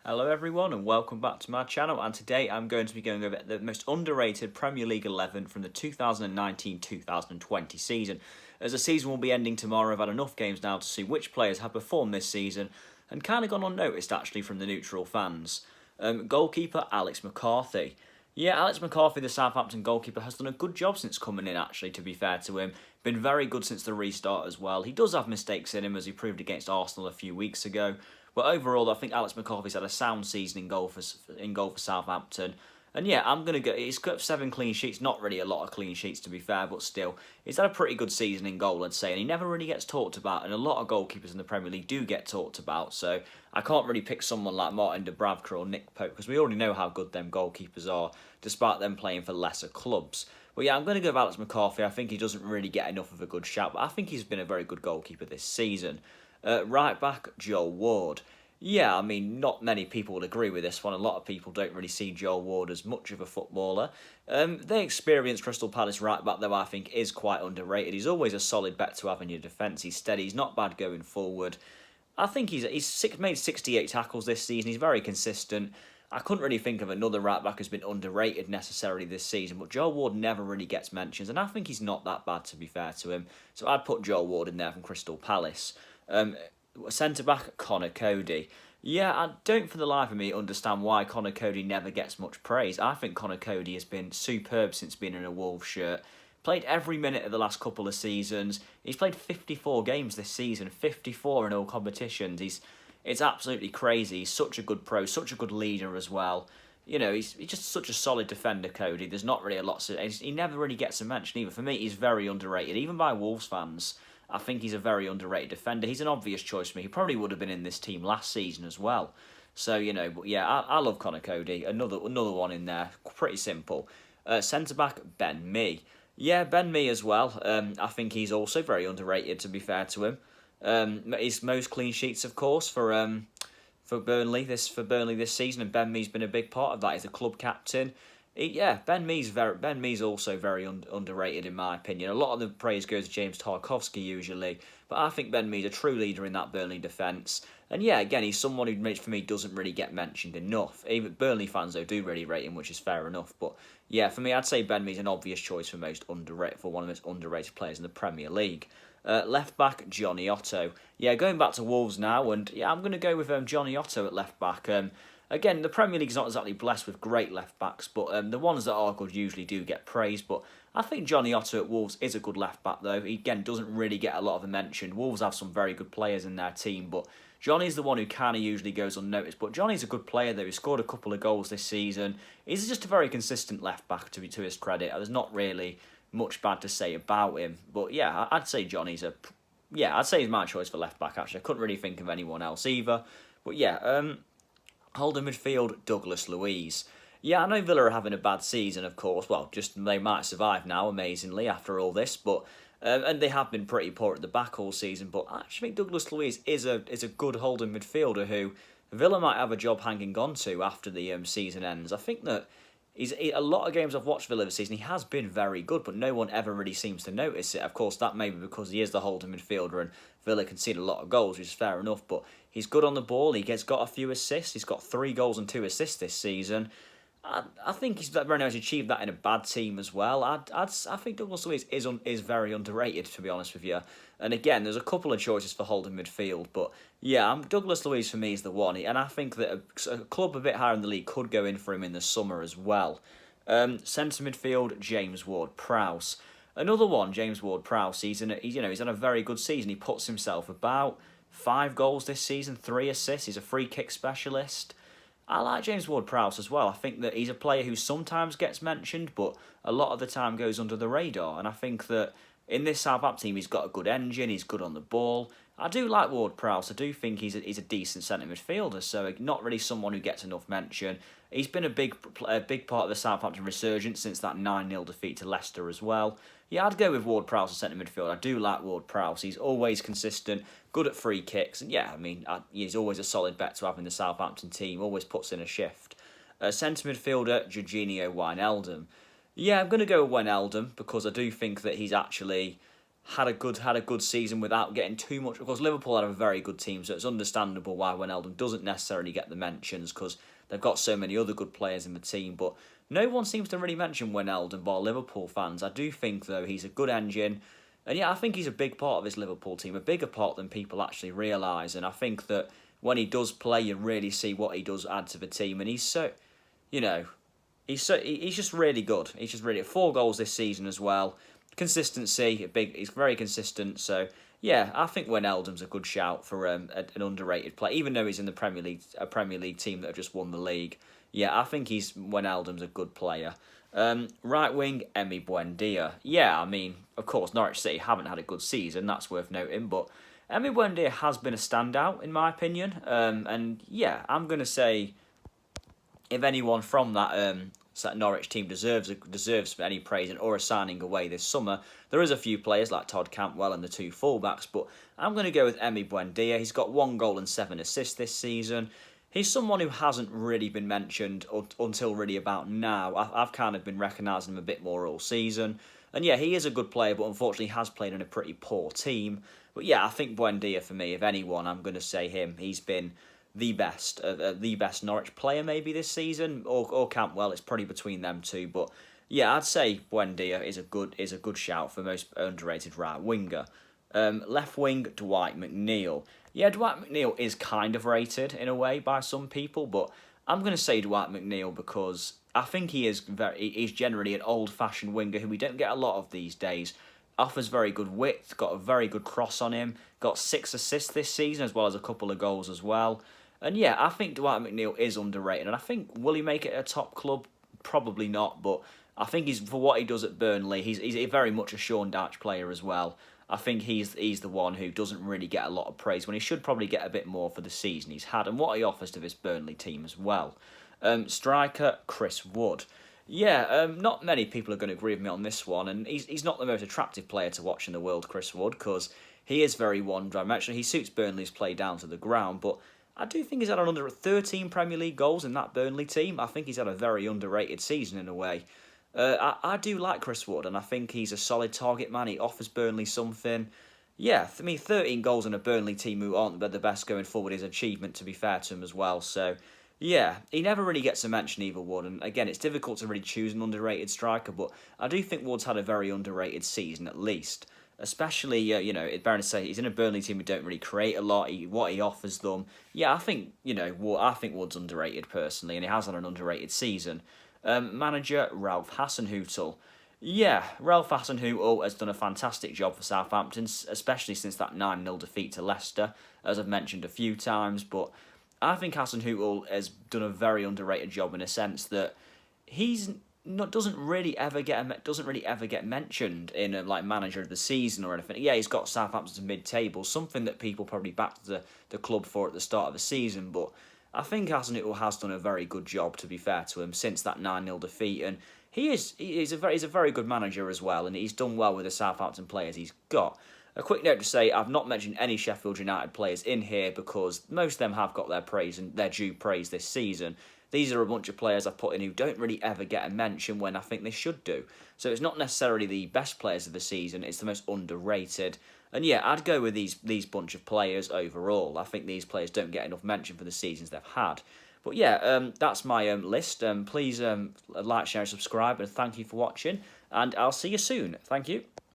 Hello everyone and welcome back to my channel, and today I'm going to be going over the most underrated Premier League 11 from the 2019-2020 season. As the season will be ending tomorrow, I've had enough games now to see which players have performed this season and kind of gone unnoticed actually from the neutral fans. Goalkeeper Alex McCarthy. Yeah, Alex McCarthy, the Southampton goalkeeper, has done a good job since coming in, actually, to be fair to him. Been very good since the restart as well. He does have mistakes in him, as he proved against Arsenal a few weeks ago. But overall, I think Alex McCarthy's had a sound season in goal for Southampton. And yeah, I'm going to go. He's got 7 clean sheets, not really a lot of clean sheets to be fair, but still, he's had a pretty good season in goal, I'd say, and he never really gets talked about. And a lot of goalkeepers in the Premier League do get talked about, so I can't really pick someone like Martin Dubravka or Nick Pope because we already know how good them goalkeepers are, despite them playing for lesser clubs. But yeah, I'm going to go with Alex McCarthy. I think he doesn't really get enough of a good shout, but I think he's been a very good goalkeeper this season. Right back, Joel Ward. Yeah, I mean, not many people would agree with this one. A lot of people don't really see Joel Ward as much of a footballer. The experienced Crystal Palace right back, though, I think is quite underrated. He's always a solid bet to have in your defence. He's steady. He's not bad going forward. I think he's made 68 tackles this season. He's very consistent. I couldn't really think of another right back who's been underrated necessarily this season, but Joel Ward never really gets mentions, and I think he's not that bad, to be fair to him. So I'd put Joel Ward in there from Crystal Palace. Centre-back, Connor Cody. Yeah, I don't for the life of me understand why Connor Cody never gets much praise. I think Connor Cody has been superb since being in a Wolves shirt. Played every minute of the last couple of seasons. He's played 54 games this season, 54 in all competitions. It's absolutely crazy. He's such a good pro, such a good leader as well. You know, he's just such a solid defender, Cody. There's not really a lot to... He never really gets a mention either. For me, he's very underrated, even by Wolves fans. I think he's a very underrated defender. He's an obvious choice for me. He probably would have been in this team last season as well. So, you know, but yeah, I love Connor Cody. Another one in there. Pretty simple. Centre-back, Ben Mee. Yeah, Ben Mee as well. I think he's also very underrated, to be fair to him. His most clean sheets, of course, for Burnley this season, and Ben Mee's been a big part of that. He's a club captain. Ben Mee's also very underrated in my opinion. A lot of the praise goes to James Tarkowski usually, but I think Ben Mee's a true leader in that Burnley defence. And yeah, again, he's someone who, for me, doesn't really get mentioned enough. Even Burnley fans though do really rate him, which is fair enough. But yeah, for me, I'd say Ben Mee's an obvious choice for one of the most underrated players in the Premier League. Left back, Johnny Otto. Yeah, going back to Wolves now, and yeah, I'm going to go with Johnny Otto at left back. Again, the Premier League's not exactly blessed with great left backs, but the ones that are good usually do get praise. But I think Johnny Otto at Wolves is a good left back, though. He, again, doesn't really get a lot of a mention. Wolves have some very good players in their team, but Johnny's the one who kind of usually goes unnoticed. But Johnny's a good player, though. He scored a couple of goals this season. He's just a very consistent left back, to his credit. There's not really much bad to say about him. But yeah, I'd say I'd say he's my choice for left back, actually. I couldn't really think of anyone else either. But yeah, holding midfield, Douglas Luiz. Yeah, I know Villa are having a bad season, of course. Well, just they might survive now, amazingly, after all this. But and they have been pretty poor at the back all season. But I actually think Douglas Luiz is a good holding midfielder who Villa might have a job hanging on to after the season ends. I think that a lot of games I've watched Villa this season, he has been very good, but no one ever really seems to notice it. Of course, that may be because he is the holding midfielder and Villa concede a lot of goals, which is fair enough, but he's good on the ball. He's got a few assists. He's got 3 goals and 2 assists this season. I think he's very much achieved that in a bad team as well. I think Douglas Luiz is very underrated, to be honest with you. And again, there's a couple of choices for holding midfield, but yeah, Douglas Luiz for me is the one. And I think that a club a bit higher in the league could go in for him in the summer as well. Centre midfield, James Ward-Prowse. Another one, James Ward-Prowse. He's had a very good season. He puts himself about 5 goals this season, 3 assists. He's a free kick specialist. I like James Ward-Prowse as well. I think that he's a player who sometimes gets mentioned, but a lot of the time goes under the radar. And I think that in this Southampton team, he's got a good engine, he's good on the ball. I do like Ward-Prowse. I do think he's a decent centre midfielder, so not really someone who gets enough mention. He's been a big part of the Southampton resurgence since that 9-0 defeat to Leicester as well. Yeah, I'd go with Ward-Prowse as centre midfield. I do like Ward-Prowse. He's always consistent, good at free kicks, and yeah, I mean, he's always a solid bet to have in the Southampton team. Always puts in a shift. Centre midfielder, Georginio Wijnaldum. Yeah, I'm going to go with Wijnaldum because I do think that he's actually had a good season without getting too much. Of course, Liverpool had a very good team, so it's understandable why Wijnaldum doesn't necessarily get the mentions because they've got so many other good players in the team. But no one seems to really mention Wijnaldum by Liverpool fans. I do think though he's a good engine, and yeah, I think he's a big part of this Liverpool team, a bigger part than people actually realise. And I think that when he does play, you really see what he does add to the team, and he's so, you know, he's just really good. He's just really 4 goals this season as well. Consistency, he's very consistent. So yeah, I think Wijnaldum's a good shout for an underrated player, even though he's in the Premier League, a Premier League team that have just won the league. Yeah, I think Wijnaldum's a good player. Right wing, Emi Buendia. Yeah, I mean, of course, Norwich City haven't had a good season. That's worth noting, but Emi Buendia has been a standout in my opinion. And yeah, I'm gonna say if anyone from that Norwich team deserves any praise or a signing away this summer, there is a few players like Todd Cantwell and the 2 fullbacks, but I'm going to go with Emi Buendia. He's got 1 goal and 7 assists this season. He's someone who hasn't really been mentioned until really about now. I've kind of been recognising him a bit more all season. And yeah, he is a good player, but unfortunately has played in a pretty poor team. But yeah, I think Buendia, for me, if anyone, I'm going to say him. He's been the best Norwich player maybe this season, or Campbell. It's probably between them two, but yeah, I'd say Buendia is a good shout for most underrated right winger. Left wing, Dwight McNeil. Yeah, Dwight McNeil is kind of rated in a way by some people, but I'm going to say Dwight McNeil because I think he's generally an old-fashioned winger who we don't get a lot of these days. Offers very good width, got a very good cross on him, got 6 assists this season as well as a couple of goals as well. And yeah, I think Dwight McNeil is underrated. And I think, will he make it a top club? Probably not. But I think for what he does at Burnley, he's very much a Sean Dyche player as well. I think he's the one who doesn't really get a lot of praise when he should probably get a bit more for the season he's had and what he offers to this Burnley team as well. Striker, Chris Wood. Yeah, not many people are going to agree with me on this one. And he's not the most attractive player to watch in the world, Chris Wood, because he is very one-dimensional. He suits Burnley's play down to the ground, but I do think he's had under 13 Premier League goals in that Burnley team. I think he's had a very underrated season in a way. I do like Chris Wood, and I think he's a solid target man. He offers Burnley something. Yeah, for me, 13 goals in a Burnley team who aren't the best going forward is an achievement, to be fair to him as well. So, yeah, he never really gets a mention either, Wood. And again, it's difficult to really choose an underrated striker, but I do think Wood's had a very underrated season at least. Especially, it's better to say he's in a Burnley team who don't really create a lot. What he offers them, yeah, I think Wood's underrated personally, and he has had an underrated season. Manager Ralph Hasenhüttl, yeah, Ralph Hasenhüttl has done a fantastic job for Southampton, especially since that 9-0 defeat to Leicester, as I've mentioned a few times. But I think Hasenhüttl has done a very underrated job in a sense that he's doesn't really ever get mentioned in a manager of the season or anything. Yeah, he's got Southampton to mid-table, something that people probably backed the club for at the start of the season. But I think Hasenhüttl has done a very good job, to be fair to him, since that 9-0 defeat, and he's a very good manager as well, and he's done well with the Southampton players he's got. A quick note to say, I've not mentioned any Sheffield United players in here because most of them have got their praise and their due praise this season. These are a bunch of players I've put in who don't really ever get a mention when I think they should do. So it's not necessarily the best players of the season, it's the most underrated. And yeah, I'd go with these bunch of players overall. I think these players don't get enough mention for the seasons they've had. But yeah, that's my list. Please like, share, and subscribe, and thank you for watching. And I'll see you soon. Thank you.